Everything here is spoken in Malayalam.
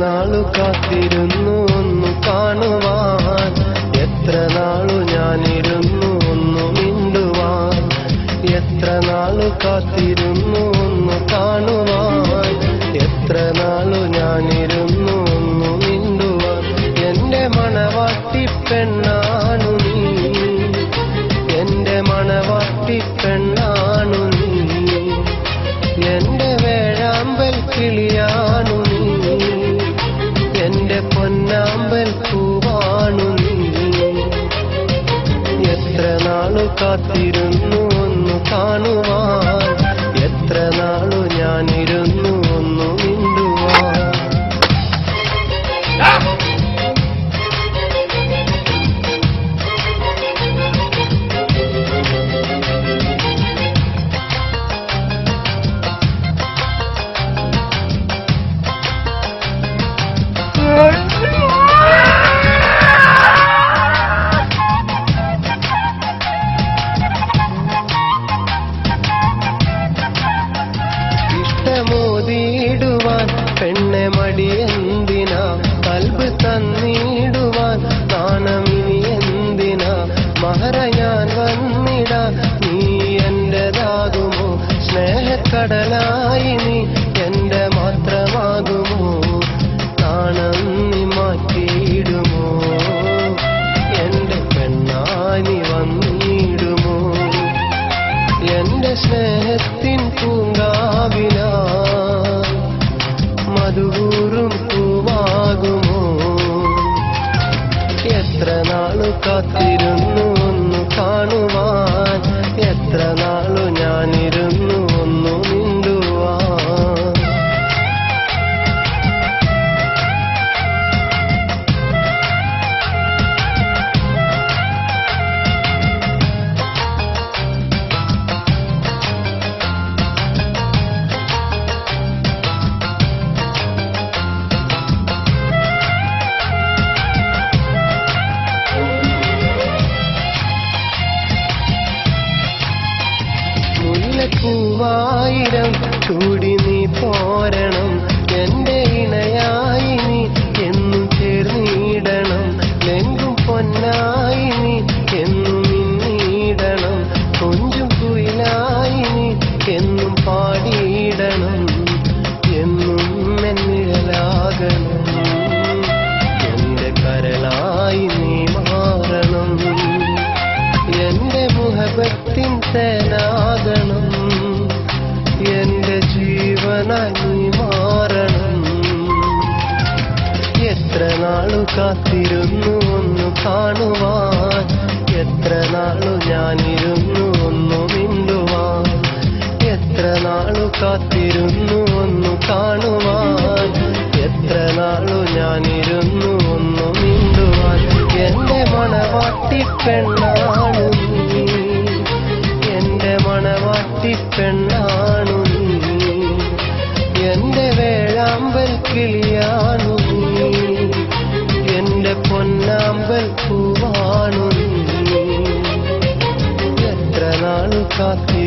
നാളു കാത്തിരുന്നു ഒന്നു കാണുവാൻ, എത്ര നാളു ഞാനിരുന്നു ഒന്നു മിണ്ടുവാൻ. എത്ര നാളു കാത്തിരുന്നു ഒന്നു കാണുവാൻ, എത്ര നാളു ഞാനിരുന്നു ഒന്നു മിണ്ടുവാൻ. എന്റെ മണവാട്ടി പെണ്ണാണു നീ, എന്റെ മണവാട്ടി പെണ്ണാണു നീ, എന്റെ വേഴാമ്പൽ കിളിയാണു നീ, എന്റെ പൊന്നാമ്പൽ പൂവാണു നീ. എത്ര നാളു കാത്തിരുന്നു ഒന്നു കാണുവാൻ, എത്ര നാളു ഞാനിരുന്നു ഒന്നു മിണ്ടുവാൻ. ഇഷ്ടമോതിടുവാൻ പെണ്ണെ മടിയെന്തിനാ, കൽബ് തന്നിടുവാൻ നാണമിനി എന്തിനാ. മഹര ഞാൻ വന്നിടാ, നീ എന്റേതാകുമോ, സ്നേഹക്കടലായി നീ എന്റെ മാത്രമാകുമോ. നാണം നീ മാറ്റിയിടുമോ, എന്റെ പെണ്ണാനി വന്നിടുമോ. എന്റെ സ്നേഹത്തിൻ പൂങ്കാവിനാ മധുകൂറും പൂവാകുമോ. എത്ര നാളു കാത്തിരുന്നു ഒന്നു കാണുവാൻ, എത്ര നാളു ഞാനിരുന്നു ഒന്നു മിണ്ടുവാൻ. പൂവായിരം ചൂടി നീ പോരണം, എന്റെ ഇണയായി നീ എന്നും ചേർന്നിടണം. ലെങ്കും പൊന്നായി നീ എന്നും മിന്നിടണം, കൊഞ്ചും കുയിലായി നീ എന്നും പാടിയിടണം. എന്നും എന്നിഴലാകണം, എന്റെ കരളായി നീ മാറണം. എന്റെ മുഹബത്തിൻ തേനാകണം, എന്റെ ജീവനായി നീ മാറണം. എത്ര നാളു കാത്തിരുന്നു ഒന്നു കാണുവാൻ, എത്ര നാളു ഞാനിരുന്നു ഒന്നു മിണ്ടുവാൻ. എത്ര നാളു കാത്തിരുന്നു ഒന്നു കാണുവാൻ, എത്ര നാളു ഞാനിരുന്നു ഒന്നു മിണ്ടുവാൻ. എന്റെ മണവാട്ടി പെണ്ണാണു നീ, എന്റെ മണവാട്ടി പെണ്ണാണു നീ, എന്റെ വേഴാമ്പൽ കിളിയാണു നീ, എന്റെ പൊന്നാമ്പൽ പൂവാണു നീ. എത്ര നാളു കാത്തി